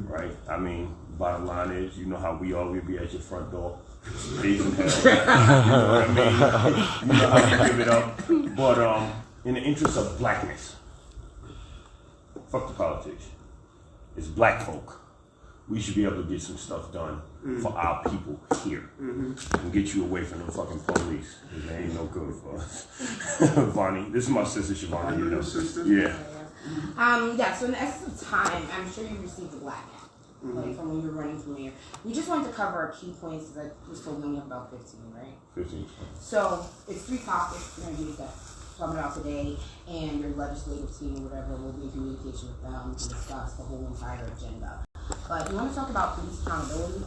right? I mean, bottom line is, you know how we are. We'll be at your front door, raising hell. You know what I mean? You know how we give it up. But in the interest of blackness, fuck the politics. It's black folk. We should be able to get some stuff done for our people here and get you away from them fucking police. They ain't no good for us. Vonnie, this is my sister Shivani. You know, sister? Yeah. So in the essence of time, I'm sure you received the black hat, like from when you were running for mayor. We just wanted to cover our key points because I was told we only have about 15, right? 15. So it's 3 topics we're going to be talking about today, and your legislative team or whatever will be in communication with them to discuss the whole entire agenda. But we want to talk about police accountability,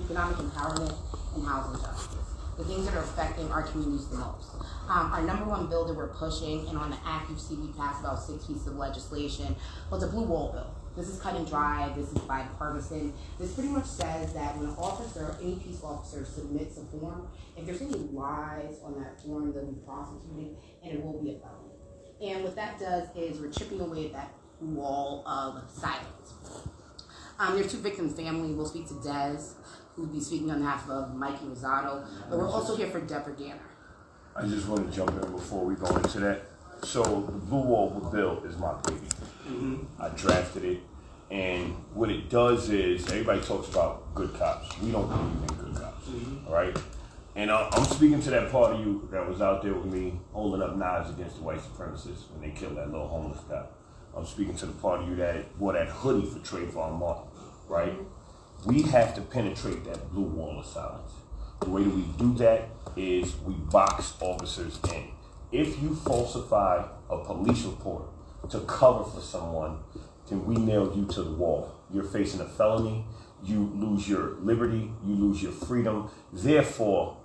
economic empowerment, and housing justice, the things that are affecting our communities the most. Our number one bill that we're pushing, and on the act you see we passed about 6 pieces of legislation, was a blue wall bill. This is cut and dry, this is bipartisan. This pretty much says that when an officer, any peace officer submits a form, if there's any lies on that form, they'll be prosecuted, and it will be a felony. And what that does is we're chipping away at that wall of silence. There's 2 victims' family. We'll speak to Des, who'll be speaking on behalf of Mikey Rosado, but we're also here for Deborah Danner. I just want to jump in before we go into that. So the Blue Wall bill is my baby. I drafted it, and what it does is everybody talks about good cops. We don't believe in good cops, all right? And I'm speaking to that part of you that was out there with me holding up knives against the white supremacists when they killed that little homeless guy. I'm speaking to the part of you that wore that hoodie for Trayvon Martin, right? We have to penetrate that blue wall of silence. The way that we do that is we box officers in. If you falsify a police report to cover for someone, then we nail you to the wall. You're facing a felony, you lose your liberty, you lose your freedom. Therefore,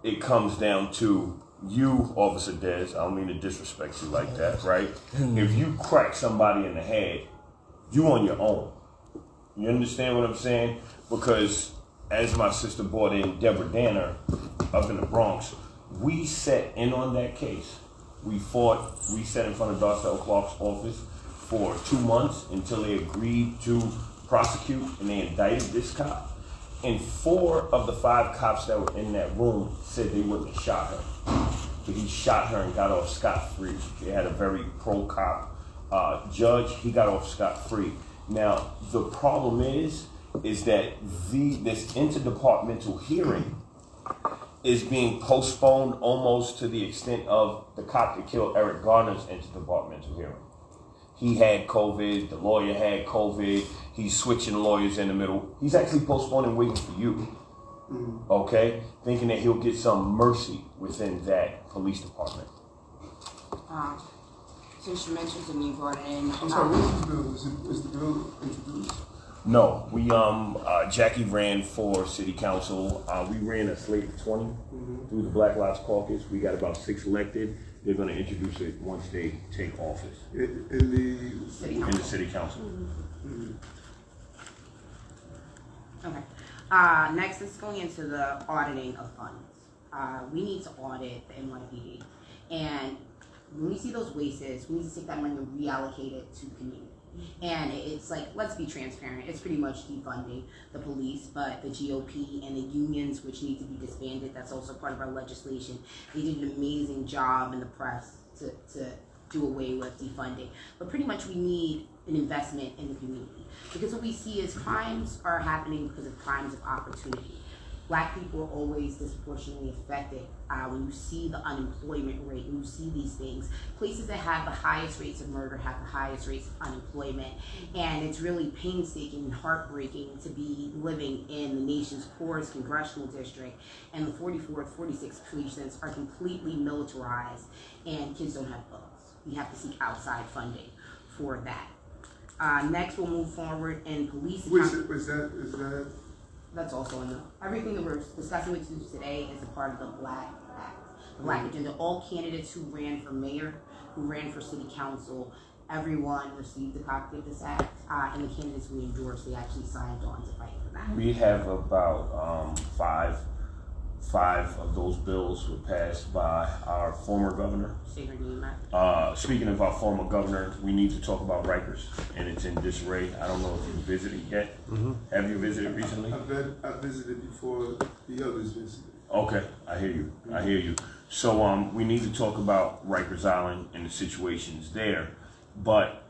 it comes down to you, Officer Des, I don't mean to disrespect you like that, right? If you crack somebody in the head, you on your own. You understand what I'm saying? Because as my sister brought in Deborah Danner up in the Bronx, we set in on that case. We sat in front of Darcel Clark's office for 2 months until they agreed to prosecute, and they indicted this cop. And 4 of the 5 cops that were in that room said they wouldn't have shot her. But he shot her and got off scot-free. They had a very pro-cop judge. He got off scot-free. Now, the problem is that this interdepartmental hearing is being postponed almost to the extent of the cop that killed Eric Garner's interdepartmental hearing. He had COVID, the lawyer had COVID, he's switching lawyers in the middle. He's actually postponing waiting for you, okay? Thinking that he'll get some mercy within that police department. Since you mentioned to me, you brought it in. I'm sorry, what's the bill? Was the bill introduced? No, we Jackie ran for city council. We ran a slate of 20 through the Black Lives Caucus. We got about 6 elected. They're going to introduce it once they take office In the city council. Okay. Next is going into the auditing of funds. We need to audit the NYPD, and when we see those wastes, we need to take that money and reallocate it to community. And it's like, let's be transparent, it's pretty much defunding the police, but the GOP and the unions, which need to be disbanded, that's also part of our legislation. They did an amazing job in the press to do away with defunding. But pretty much we need an investment in the community. Because what we see is crimes are happening because of crimes of opportunity. Black people are always disproportionately affected when you see the unemployment rate, when you see these things. Places that have the highest rates of murder have the highest rates of unemployment. And it's really painstaking and heartbreaking to be living in the nation's poorest congressional district, and the 44th, 46th precincts are completely militarized, and kids don't have books. We have to seek outside funding for that. Next, we'll move forward in police. Is that? That's also in everything that we're discussing with you today is a part of the Black Act, the Black Agenda. All candidates who ran for mayor, who ran for city council, everyone received a copy of this act, and the candidates we endorsed, they actually signed on to fight for that. We have about 5 of those bills were passed by our former governor. Speaking of our former governor, we need to talk about Rikers, and it's in disarray. I don't know if you visited yet. Have you visited recently? I visited before the others visited. Okay, I hear you. I hear you. So we need to talk about Rikers Island and the situations there, but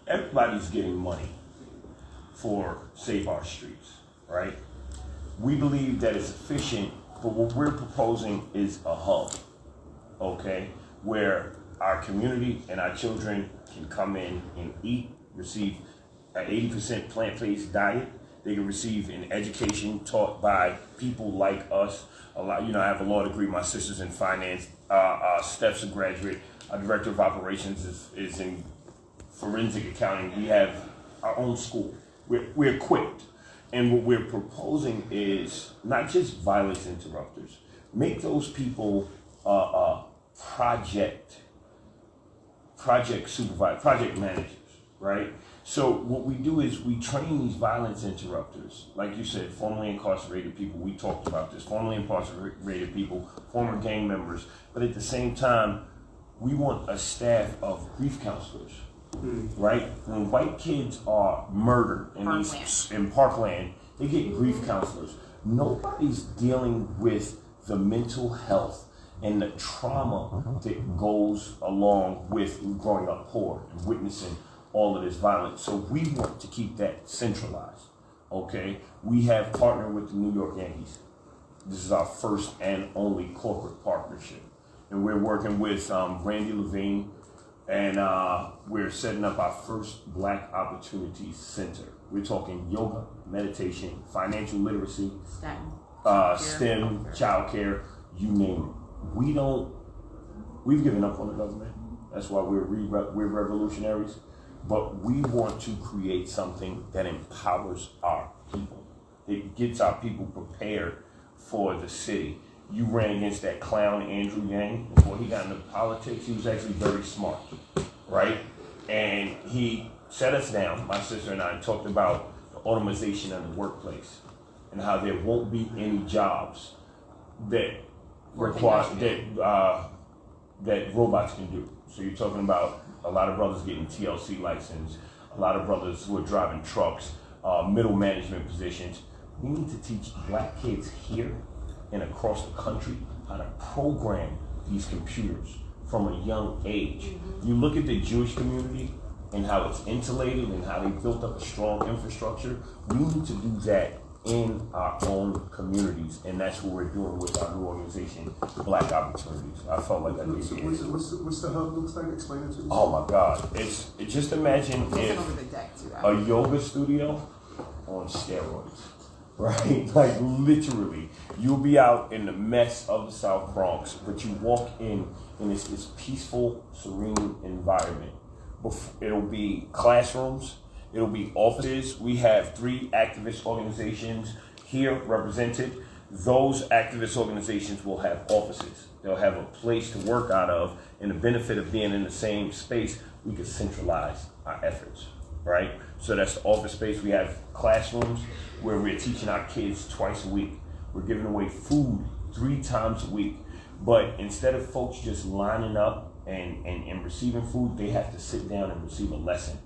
everybody's getting money for Save Our Streets, right? We believe that it's efficient, but what we're proposing is a hub, okay, where our community and our children can come in and eat, receive an 80% plant-based diet. They can receive an education taught by people like us. I have a law degree. My sister's in finance. Steph's a graduate. Our director of operations is in forensic accounting. We have our own school. We're equipped. And what we're proposing is not just violence interrupters. Make those people project supervisors, project managers, right? So what we do is we train these violence interrupters, like you said, formerly incarcerated people. We talked about this, formerly incarcerated people, former gang members. But at the same time, we want a staff of grief counselors. Right? When white kids are murdered in Parkland, they get grief counselors. Nobody's dealing with the mental health and the trauma that goes along with growing up poor and witnessing all of this violence. So we want to keep that centralized. Okay? We have partnered with the New York Yankees. This is our first and only corporate partnership. And we're working with Randy Levine, and we're setting up our first Black Opportunities Center. We're talking yoga, meditation, financial literacy, STEM, childcare, you name it. We've given up on the government. That's why we're revolutionaries. But we want to create something that empowers our people. It gets our people prepared for the city. You ran against that clown, Andrew Yang, before he got into politics. He was actually very smart, right? And he sat us down, my sister and I, and talked about the automation of the workplace and how there won't be any jobs that require that robots can do. So you're talking about a lot of brothers getting TLC license, a lot of brothers who are driving trucks, middle management positions. We need to teach Black kids here and across the country how to program these computers from a young age. You look at the Jewish community and how it's insulated and how they built up a strong infrastructure. We need to do that in our own communities, and that's what we're doing with our new organization, Black Opportunities. I felt like I did. So what's the hub looks like? Explain it to me. Oh my God! It's just imagine if a yoga studio on steroids. Right? Like literally, you'll be out in the mess of the South Bronx, but you walk in and it's this peaceful, serene environment. It'll be classrooms, it'll be offices. We have 3 activist organizations here represented. Those activist organizations will have offices. They'll have a place to work out of, and the benefit of being in the same space, we can centralize our efforts. Right? So that's the office space. We have classrooms where we're teaching our kids twice a week. We're giving away food 3 times a week. But instead of folks just lining up and receiving food, they have to sit down and receive a lesson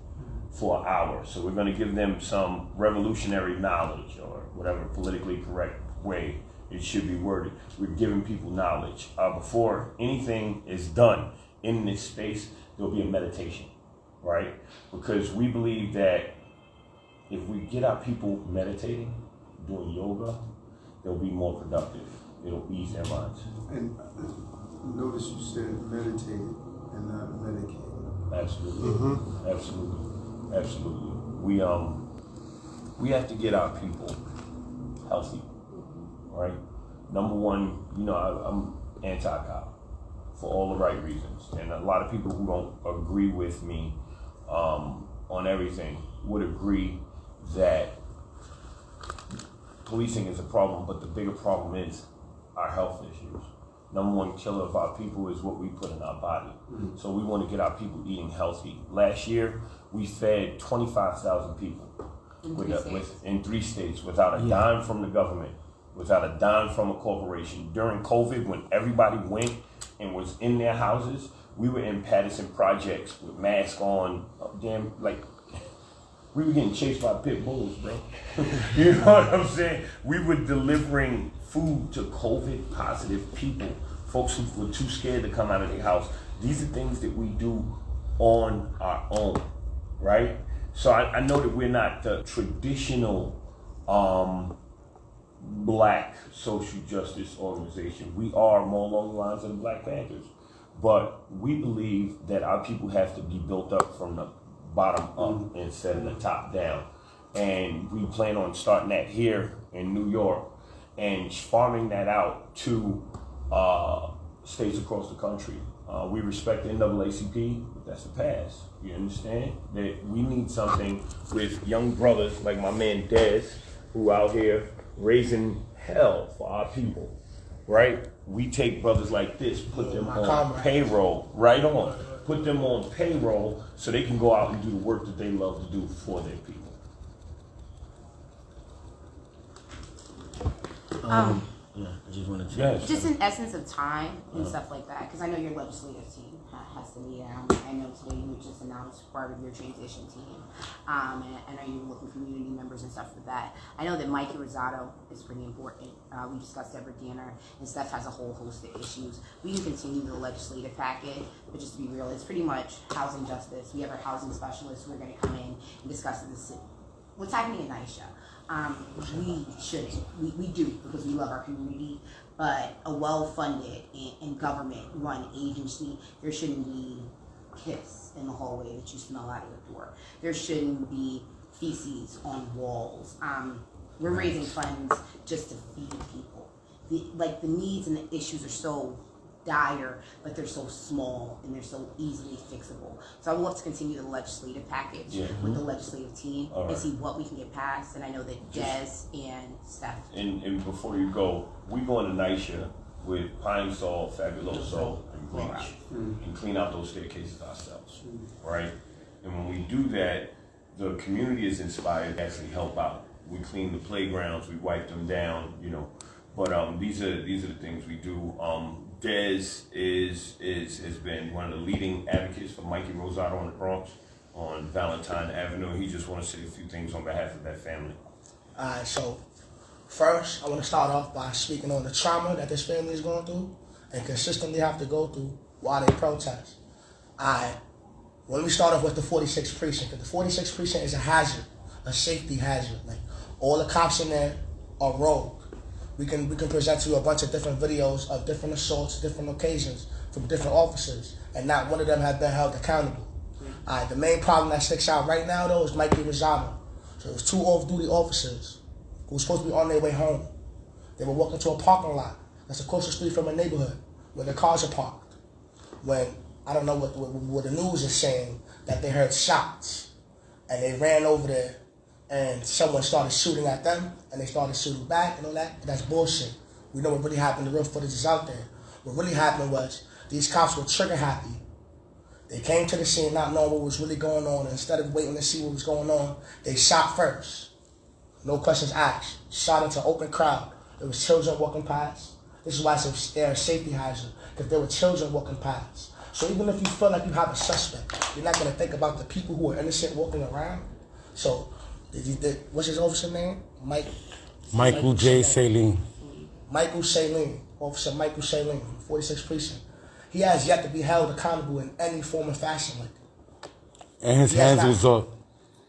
for an hour. So we're going to give them some revolutionary knowledge, or whatever politically correct way it should be worded. We're giving people knowledge. Before anything is done in this space, there'll be a meditation. Right? Because we believe that if we get our people meditating, doing yoga, they'll be more productive. It'll ease their minds. And notice you said meditated and not medicated. Absolutely. Absolutely. We have to get our people healthy. Right? Number one, I'm anti-cop for all the right reasons. And a lot of people who don't agree with me on everything would agree that policing is a problem, but the bigger problem is our health issues. Number one killer of our people is what we put in our body. So we want to get our people eating healthy. Last year, we fed 25,000 people in 3 states without a dime from the government. without a dime from a corporation. During COVID, when everybody went and was in their houses, we were in Patterson projects with masks on, we were getting chased by pit bulls, bro. You know what I'm saying? We were delivering food to COVID positive people, folks who were too scared to come out of their house. These are things that we do on our own, right? So I know that we're not the traditional black social justice organization. We are more along the lines of the Black Panthers. But we believe that our people have to be built up from the bottom up instead of the top down. And we plan on starting that here in New York and farming that out to states across the country. We respect the NAACP, but that's the past. You understand? That we need something with young brothers like my man Des, who out here raising hell for our people, right? We take brothers like this, put them on payroll, right on. Put them on payroll so they can go out and do the work that they love to do for their people. Yeah, I just want to just in essence of time and stuff like that, because I know your legislative team has to meet. I know today you just announced part of your transition team, and I know you're looking for community members and stuff for that. I know that Mikey Rosado is pretty important. We discussed Deborah Danner, and Steph has a whole host of issues. We can continue the legislative packet, but just to be real, it's pretty much housing justice. We have our housing specialists who are going to come in and discuss what's happening in NYCHA. We shouldn't. We do because we love our community, but a well-funded and government-run agency, there shouldn't be piss in the hallway that you smell out of your door. There shouldn't be feces on walls. We're raising funds just to feed people. The needs and the issues are so dire, but they're so small and they're so easily fixable. So I would love to continue the legislative package with the legislative team and see what we can get passed. And I know that Des and Steph. And before you go, we going to NYCHA with Pine Sol, Fabuloso, and Bleach, and clean out those staircases ourselves, right? And when we do that, the community is inspired to actually help out. We clean the playgrounds, we wipe them down, you know. But these are the things we do. Des has been one of the leading advocates for Mikey Rosado in the Bronx on Valentine Avenue. He just wants to say a few things on behalf of that family. All right, so first, I want to start off by speaking on the trauma that this family is going through and consistently have to go through while they protest. When we start off with the 46th precinct, the 46th precinct is a hazard, a safety hazard. Like, all the cops in there are rogue. We can present to you a bunch of different videos of different assaults, different occasions from different officers, and not one of them have been held accountable. The main problem that sticks out right now, though, is Mikey Rosado. So it was 2 off-duty officers who were supposed to be on their way home. They were walking to a parking lot that's across the street from a neighborhood where the cars are parked. When, I don't know what the news is saying, that they heard shots, and they ran over there, and someone started shooting at them, and they started shooting back and all that. But that's bullshit. We know what really happened. The real footage is out there. What really happened was these cops were trigger happy. They came to the scene not knowing what was really going on, and instead of waiting to see what was going on, they shot first. No questions asked. Shot into an open crowd. There was children walking past. This is why it's a safety hazard, because there were children walking past. So even if you feel like you have a suspect, you're not going to think about the people who are innocent walking around. So, what's his officer name? Michael J. Saline. Michael Saline, Officer Michael Saline, 46th Precinct. He has yet to be held accountable in any form or fashion. And his hands was up.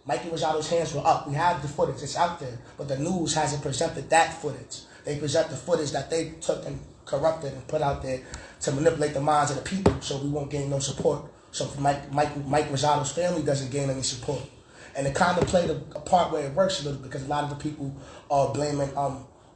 Mikey Rosado's hands were up. We have the footage, it's out there, but the news hasn't presented that footage. They present the footage that they took and corrupted and put out there to manipulate the minds of the people, so we won't gain no support. So Mike Rosado's family doesn't gain any support. And it kind of played a part where it works a little, because a lot of the people are blaming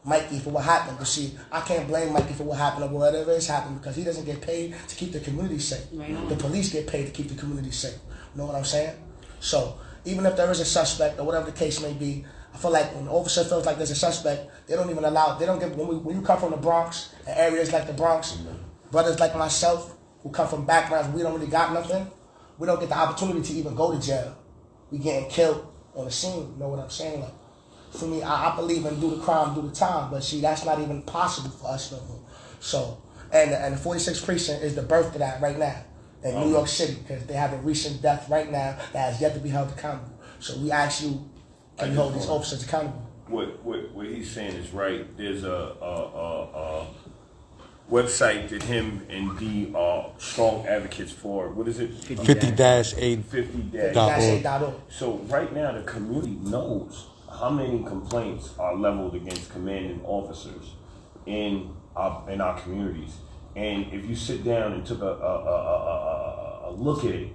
Mikey for what happened. But see, I can't blame Mikey for what happened or whatever is happening, because he doesn't get paid to keep the community safe. Right. The police get paid to keep the community safe. You know what I'm saying? So even if there is a suspect or whatever the case may be, I feel like when the officer feels like there's a suspect, they don't even allow, they don't give, when you come from the Bronx, and areas like the Bronx, brothers like myself who come from backgrounds where we don't really got nothing, we don't get the opportunity to even go to jail. We getting killed on the scene, you know what I'm saying? Like, for me, I believe in do the crime, do the time, but see, that's not even possible for us no more. So, and the 46th precinct is the birth of that right now in New York City, because they have a recent death right now that has yet to be held accountable. So we ask you, can you hold these officers accountable? What he's saying is right. There's a website that him and D are strong advocates for. What is it? 50-8. 50-8.org. So right now the community knows how many complaints are leveled against commanding officers in our communities. And if you sit down and took a look at it,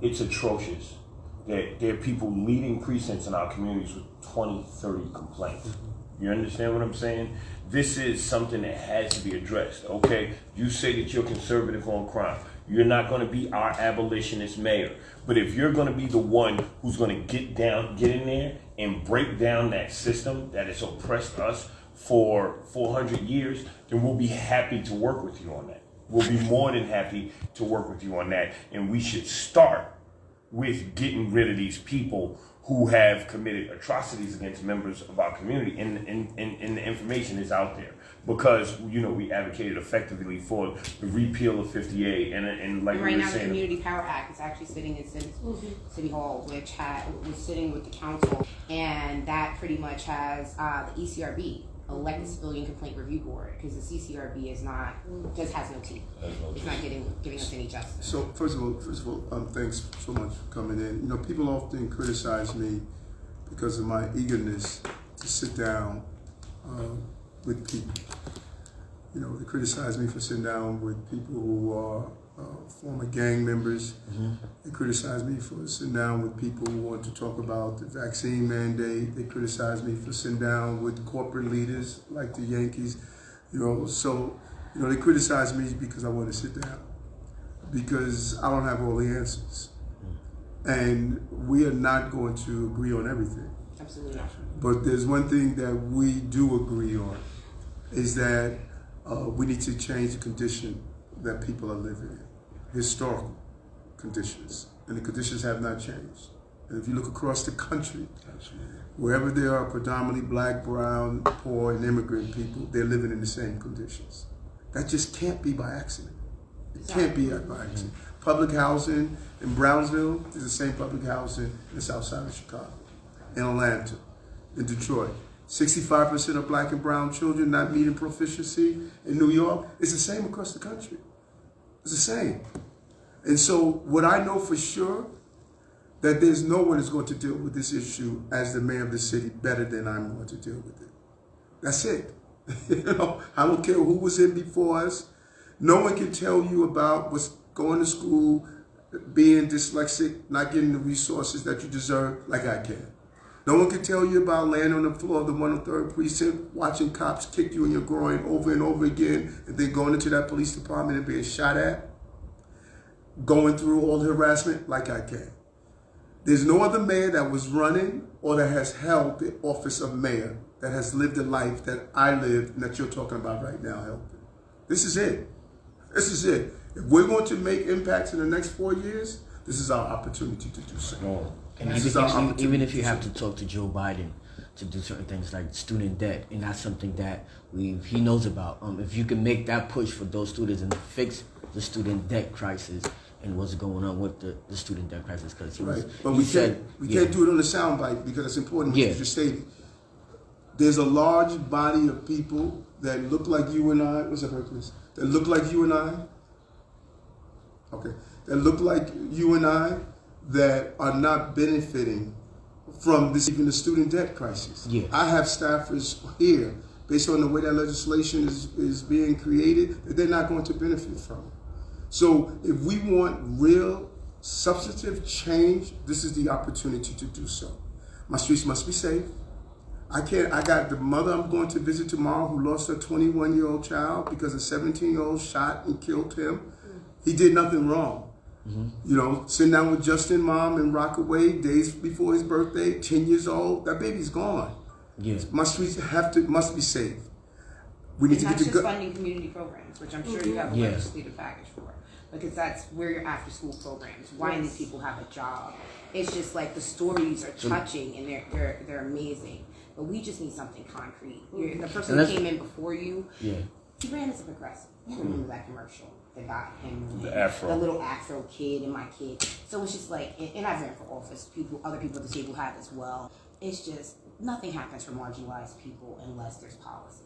it's atrocious. There are people leading precincts in our communities with 20, 30 complaints. You understand what I'm saying? This is something that has to be addressed, okay? You say that you're conservative on crime. You're not going to be our abolitionist mayor. But if you're going to be the one who's going to get in there and break down that system that has oppressed us for 400 years, then we'll be happy to work with you on that. We'll be more than happy to work with you on that. And we should start with getting rid of these people who have committed atrocities against members of our community, and the information is out there, because we advocated effectively for the repeal of 58, and like right we were now, the saying, Community Power Act is actually sitting in City Hall, which was sitting with the council, and that pretty much has the ECRB, Elected Civilian Complaint Review Board, because the CCRB has no teeth. It's not giving us any justice. So first of all, thanks so much for coming in. People often criticize me because of my eagerness to sit down with people. They criticize me for sitting down with people who are former gang members. They criticize me for sitting down with people who want to talk about the vaccine mandate. They criticize me for sitting down with corporate leaders like the Yankees. So they criticize me because I want to sit down, because I don't have all the answers. And we are not going to agree on everything. Absolutely not. But there's one thing that we do agree on, is that we need to change the condition that people are living in, historical conditions. And the conditions have not changed. And if you look across the country, wherever there are predominantly black, brown, poor, and immigrant people, they're living in the same conditions. That just can't be by accident. It can't be by accident. Public housing in Brownsville is the same public housing in the south side of Chicago, in Atlanta, in Detroit. 65% of black and brown children not meeting proficiency in New York. It's the same across the country. It's the same. And so what I know for sure, that there's no one is going to deal with this issue as the mayor of the city better than I'm going to deal with it. That's it. I don't care who was in before us. No one can tell you about what's going to school, being dyslexic, not getting the resources that you deserve like I can. No one can tell you about laying on the floor of the 103rd precinct, watching cops kick you in your groin over and over again, and then going into that police department and being shot at, going through all the harassment like I can. There's no other mayor that was running or that has held the office of mayor that has lived a life that I lived and that you're talking about right now, helping. This is it. This is it. If we're going to make impacts in the next 4 years, this is our opportunity to do so. And even if you have to talk to Joe Biden to do certain things like student debt, and that's something that he knows about. If you can make that push for those students and fix the student debt crisis and what's going on with the student debt crisis, because we can't do it on the soundbite because it's important what you just stated. There's a large body of people that look like you and I. What's up, Hercules? That look like you and I. Okay. That look like you and I, that are not benefiting from this, even the student debt crisis. Yeah. I have staffers here, based on the way that legislation is being created, that they're not going to benefit from it. So if we want real substantive change, this is the opportunity to do so. My streets must be safe. I got the mother I'm going to visit tomorrow who lost her 21-year-old child because a 17-year-old shot and killed him. He did nothing wrong. Sitting down with Justin, mom, in Rockaway days before his birthday, 10 years old. That baby's gone. Yes. My streets must be safe. We need to get just funding community programs, which I'm sure you have a Yes. legislative package for, because that's where your after-school programs. Why these people have a job? It's just like the stories are touching and they're amazing. but we just need something concrete. The person who came in before you, Yeah. he ran as a progressive. You remember that commercial that got him The afro. the little afro kid and my kid. So it's just like, and I've ran for office. Other people at the table have as well. It's just nothing happens for marginalized people unless there's policy.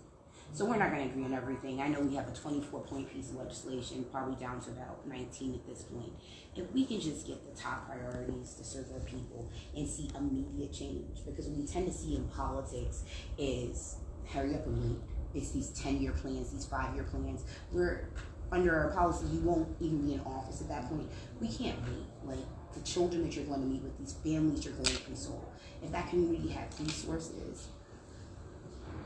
So we're not going to agree on everything. I know we have a 24-point piece of legislation, probably down to about 19 at this point. If we can just get the top priorities to serve our people and see immediate change, because what we tend to see in politics is hurry up and wait. It's these 10-year plans, these 5-year plans. We're under our policy, you won't even be in office at that point. We can't wait. Like the children that you're going to meet with, these families you're going to console. If that community had resources,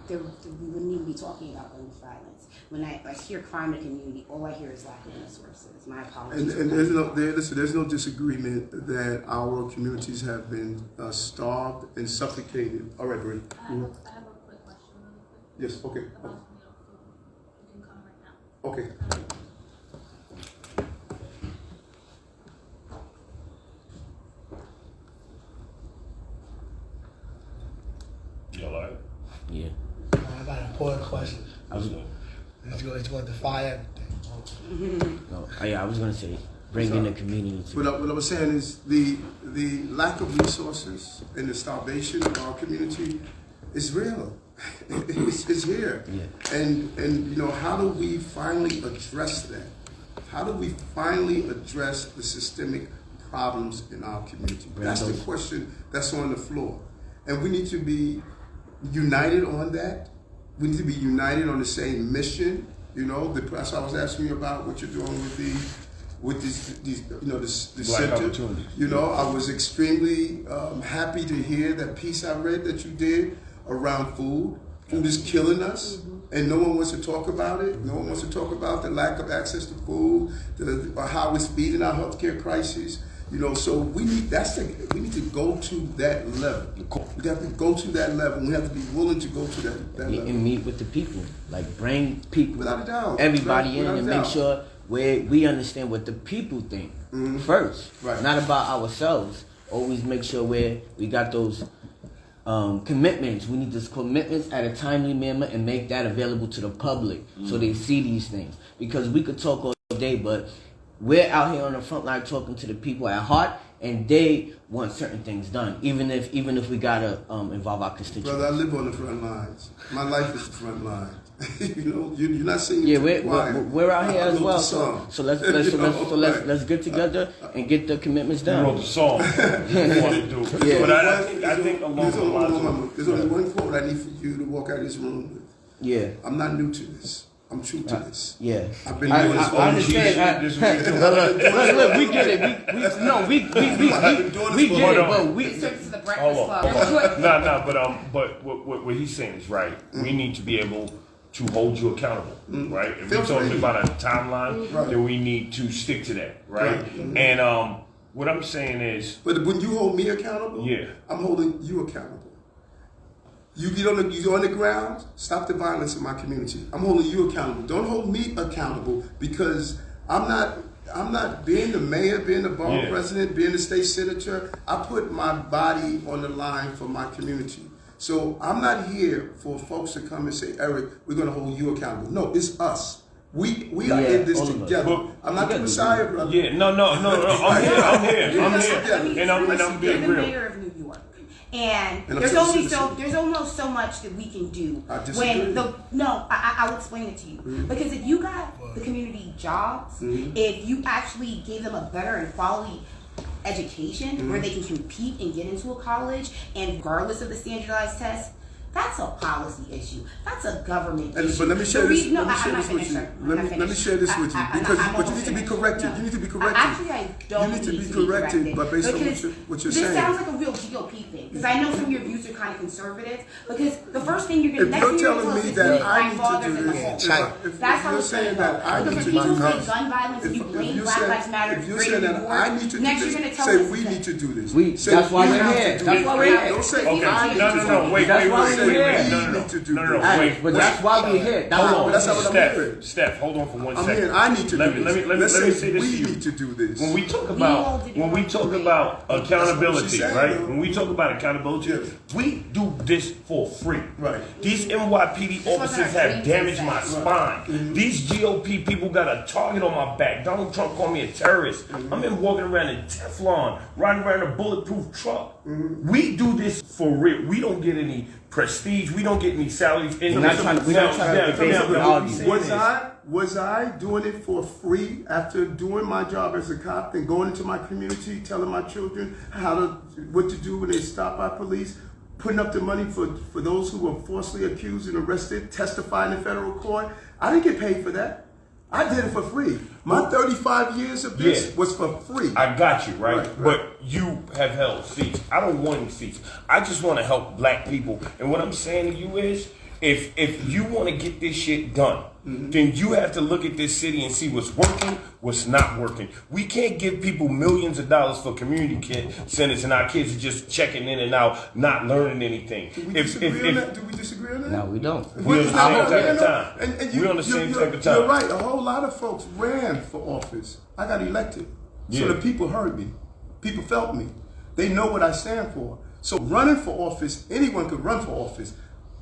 we wouldn't even be talking about gun violence. When I hear crime in the community, all I hear is lack of resources. My apologies. And there's no disagreement that our communities have been starved and suffocated. All right, Bree. I have a quick question, really quick. Yes. Okay. About food. You can come right now. Okay. You all right? Yeah. I got an important question. What's up? It's going to defy everything. No, yeah, I was gonna say bring in the community. What I was saying is the lack of resources and the starvation of our community is real. It's here. Yeah. And you know, how do we finally address that? How do we finally address the systemic problems in our community? That's the question that's on the floor. And we need to be united on that. We need to be united on the same mission. You know, that's why I was asking you about what you're doing with these you know, this Black center. opportunities. You know, I was extremely happy to hear that piece I read that you did around food. Food is killing us, and no one wants to talk about it. No one wants to talk about the lack of access to food, or how it's feeding our healthcare crisis. You know, so we need to go to that level. We have to go to that level. We have to be willing to go to that level. And meet with the people, like bring people, Without a doubt. everybody Without in, a and doubt. make sure we understand what the people think first, Right. not about ourselves. Always make sure we got those commitments. We need those commitments at a timely manner and make that available to the public so they see these things. Because we could talk all day, but we're out here on the front line talking to the people at heart, and they want certain things done, even if we gotta involve our constituents. Brother, I live on the front lines. My life is the front line. You know, you're not singing. Yeah, to the choir. we're out here I as wrote well. the song. So let's Right. let's get together and get the commitments You done. wrote the song. You want to do. Yeah. But I think along There's the lines of there's only one quote I need for you to walk out of this room with. Yeah. I'm not new to this. I'm true to this. Yeah, I've been doing this for I understand. This is what we do. Look, we get it. We get it, but we. This is the Breakfast Hold Club. on. But what he's saying is right. We need to be able to hold you accountable, right? If we're talking about a timeline, then we need to stick to that, right? And what I'm saying is, But when you hold me accountable, Yeah. I'm holding you accountable. You get on the ground, stop the violence in my community. I'm holding you accountable. Don't hold me accountable, because I'm not being the mayor, being the borough president, being the state senator. I put my body on the line for my community. So I'm not here for folks to come and say, Eric, we're going to hold you accountable. No, it's us. We are in this together. But- I'm not the Messiah, brother. yeah, no. I'm here. And I'm being You're the real. mayor of New York. And And I'm there's still only citizen. there's almost so much that we can do I disagree. I'll explain it to you. Because if you got the community jobs, if you actually gave them a better and quality education where they can compete and get into a college, and regardless of the standardized test, that's a policy issue. That's a government issue. But let me share this. No, Let me I'm share not this with finished, you. sir. I'm not Let me finished. share this with you, because I'm but you need to be almost corrected. finished. You need to be No. corrected. Actually, I don't You need to be be corrected, but based on because what you're this saying. sounds like a real GOP thing. Because I know some of your views are kind of conservative. Because the first thing you're If going to you're next thing you're telling going me to tell us is that I black need to fathers do in the this, home. if That's how you're it's going saying to that I go. need Because to if you do say this, gun violence and you blame Black Lives Matter, if you're greater saying New that York, I need to do next you're this, going to tell say us we that- need to do this. Say That's why we we're have here. to do That's this. why we're here. Don't say Okay, I no, wait, That's why say we're here. we need to do No, this. wait. But that's why we're here. That's Hold why on, That's not what I'm hearing. Steph, hold on for one I'm second. hearing I need to let do me, this. Let me Let's say say this to we you. need to do this. When we talk all about did when we it talk wrong. about accountability, saying, right? though. When we talk about accountability. accountability. Yes. We do this for free. Right. These NYPD officers have damaged my spine. These GOP people got a target on my back. Donald Trump called me a terrorist. I'm in walking around in Teflon, riding around a bulletproof truck. We do this for real. We don't get any prestige. We don't get any salaries. We're not trying to debate with all these. Was I doing it for free after doing my job as a cop and going into my community, telling my children what to do when they stop by police, putting up the money for those who were falsely accused and arrested, testifying in federal court? I didn't get paid for that. I did it for free. My 35 years of this was for free. I got you, right? But you have held seats. I don't want any seats. I just want to help black people. And what I'm saying to you is, if you want to get this shit done, then you have to look at this city and see what's working, what's not working. We can't give people millions of dollars for community centers and our kids are just checking in and out, not learning anything. Do we disagree on that? Do we disagree on that? No, we don't. We're on the same type of time. We're on the same type of time. You're right. A whole lot of folks ran for office. I got elected. So the people heard me. People felt me. They know what I stand for. So running for office, anyone could run for office.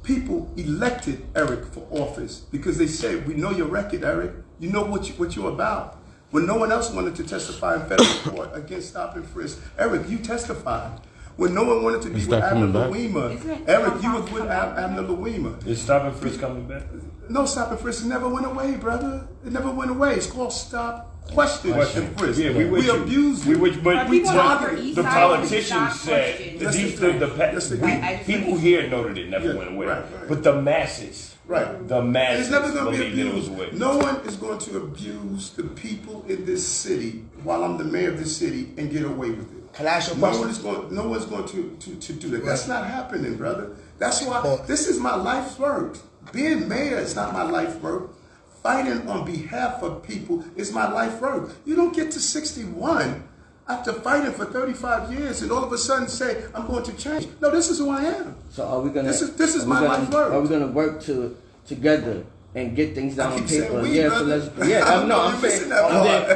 People elected Eric for office because they said, we know your record, Eric. You know what you're about. When no one else wanted to testify in federal court against stop and frisk, Eric, you testified. When no one wanted to be with Abner Louima, Eric, you was with Abner Louima. Is stop and frisk coming back? No, stop and frisk never went away, brother. It never went away. It's called stop, question and frisk. Yeah, we abused it. But the politicians said people here know that it never went away. Right. But the masses, the masses it's never going to be believed that it was abused. away. No one is going to abuse the people in this city while I'm the mayor of this city and get away with it. Can I ask you a question? No one's going to do that. That's not happening, brother. That's why this is my life's work. Being mayor is not my life work. Fighting on behalf of people is my life work. You don't get to 61 after fighting for 35 years and all of a sudden say, I'm going to change. No, this is who I am. So are we gonna? This is my life work. Are we gonna work together and get things down on paper? I'm saying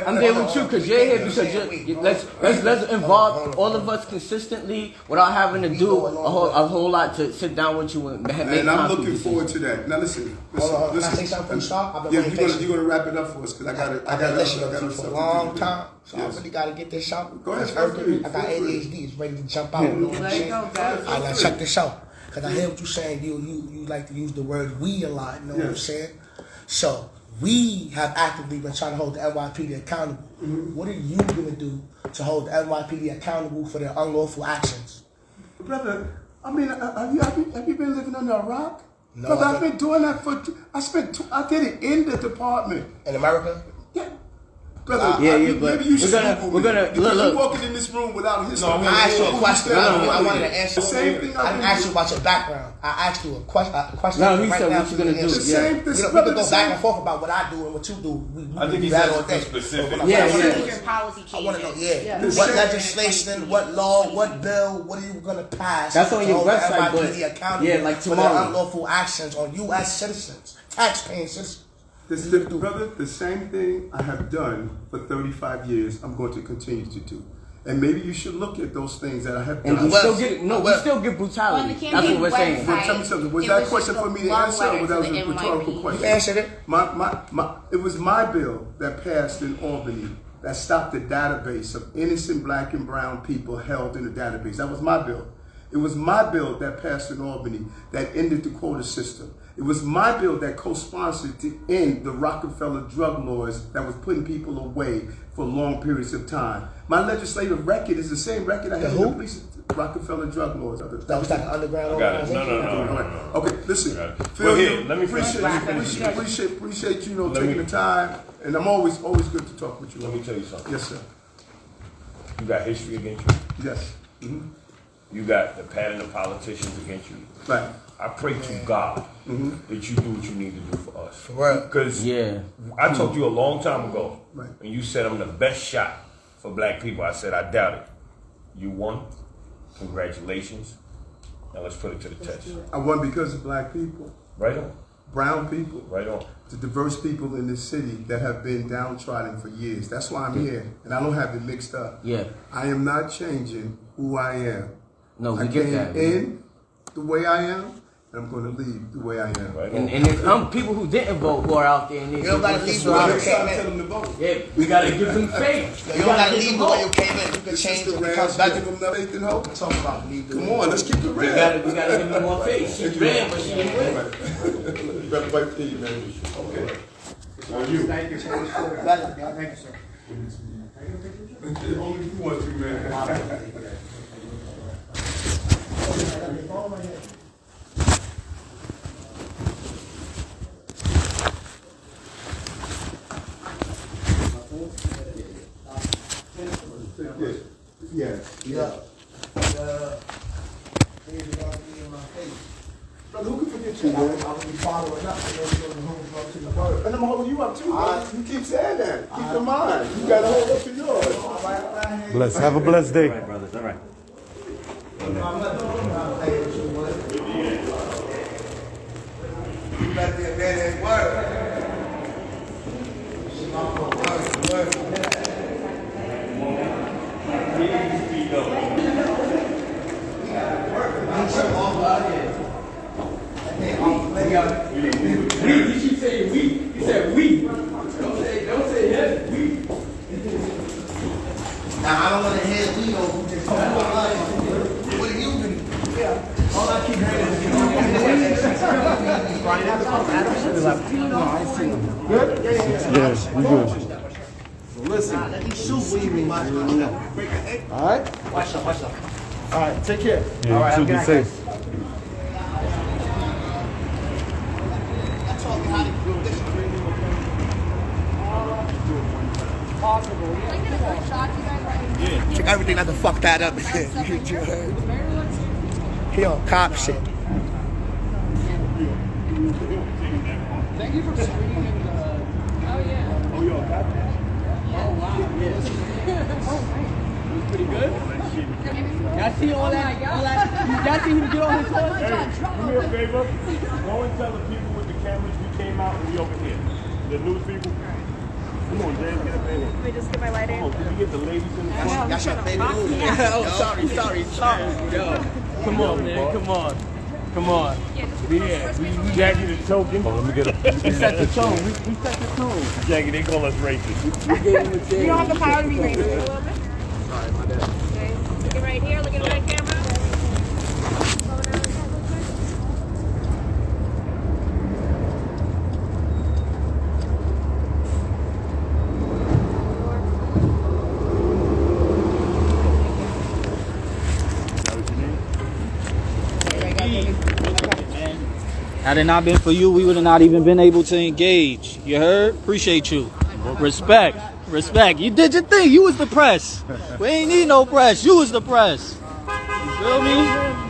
I'm there with you because you're here because let's involve all of us consistently without having to do a whole lot to sit down with you and make And I'm looking forward to that. Now listen. Can I say something from the start? You're gonna wrap it up for us because I got listened to you for a long time, so I really got to get this out. Go ahead. I got ADHD. It's ready to jump out. You know what I'm saying? All right, now check this out. Because I hear what you're saying. You like to use the word we a lot. You know what I'm saying? So we have actively been trying to hold the NYPD accountable. What are you going to do to hold the NYPD accountable for their unlawful actions? Brother, I mean, have you been living under a rock? No, Brother, I've been doing that I did it in the department. In America? Yeah. Brother, but maybe you should we're gonna look. You walking in this room without history. I asked you a question. I wanted to answer. The same thing. I didn't ask you about your background. I asked you a question. No, he said what you gonna do. The same. We could go back and forth about what I do and what you do. I think he's asking specific. Policy changes. I want to know, what legislation, what law, what bill, what are you going to pass? That's on your website, but like for tomorrow. their unlawful actions on U.S. citizens, taxpaying citizens. Brother, the same thing I have done for 35 years, I'm going to continue to do. And maybe you should look at those things that I have done. And we still get brutality. That's what we're saying. Tell me something. Was that a question for me to answer, or was that a rhetorical question? You answered it. It was my bill that passed in Albany that stopped the database of innocent black and brown people held in the database. That was my bill. It was my bill that passed in Albany that ended the quota system. It was my bill that co-sponsored to end the Rockefeller drug laws that was putting people away for long periods of time. My legislative record is the same record I had in the police. Rockefeller drug laws. That was like an underground organization? No. Okay, listen. Well, here, let me appreciate you taking the time, and I'm always good to talk with you. Let me tell you something. Yes, sir. You got history against you. Yes. You got the pattern of politicians against you. Right. I pray to God that you do what you need to do for us. Because I talked to you a long time ago, and you said I'm the best shot for black people. I said I doubt it. You won. Congratulations. Now let's put it to the test. I won because of black people. Right on. Brown people. Right on. The diverse people in this city that have been downtrodden for years. That's why I'm here, and I don't have it mixed up. Yeah. I am not changing who I am No, we I get came that. in the way I am, and I'm going to leave the way I am. And there's people who didn't vote who are out there. And You don't gotta leave the way you came in. to vote. Yeah, we gotta give them faith. You don't gotta leave the way you came in. You can change it because better. Give them faith and hope. Talk about leave the Come way. on, let's keep it We real. gotta give them more faith. She ran, but she didn't win. You better fight for you, man. Okay. On you. Thank you, sir. Better. Thank you, sir. Only you want to, man. Yes. Yeah. Brother, who can forget you, man? I'm gonna be following up. And I'm holding you up too, man. You keep saying that. Keep in mind. You gotta hold up to yours. Bless. Have a blessed day. Brothers, all right. You better be a man at work. We, she said we. He said we. Don't say him. We. Now I don't want to hear we or who just talk about us. What do you do? Yeah. All I keep hearing is good. Yeah, we good. Listen, let me shoot we me. All right. Watch up. All right. Take care. Yeah, all right. you too, be safe. Check everything not to fuck that up. He on cop shit. Thank you for screening the. Oh yeah. Oh, yo, got that? Oh wow. Yes. It was pretty good. Y'all see all that? Y'all see him get on his horse? Hey, do me a favor. Go and tell the people with the cameras we came out and we over here. The news people. Come on, James, get up in here. Let me just get my light in. Come on, can we get the ladies in the front? Y'all shut baby news. Oh, sorry. Yo, come on, man. Come on. Jackie the token. Oh, let me get a. We set the tone. We set the tone. Jackie, they call us racist. You don't have the power to be racist a little bit. Sorry, my bad. Okay. Looking right here, looking at that camera. Slow down a second, please. Had it not been for you, we would have not even been able to engage. You heard? Appreciate you. Respect. You did your thing. You was the press. We ain't need no press. You was the press. You feel me?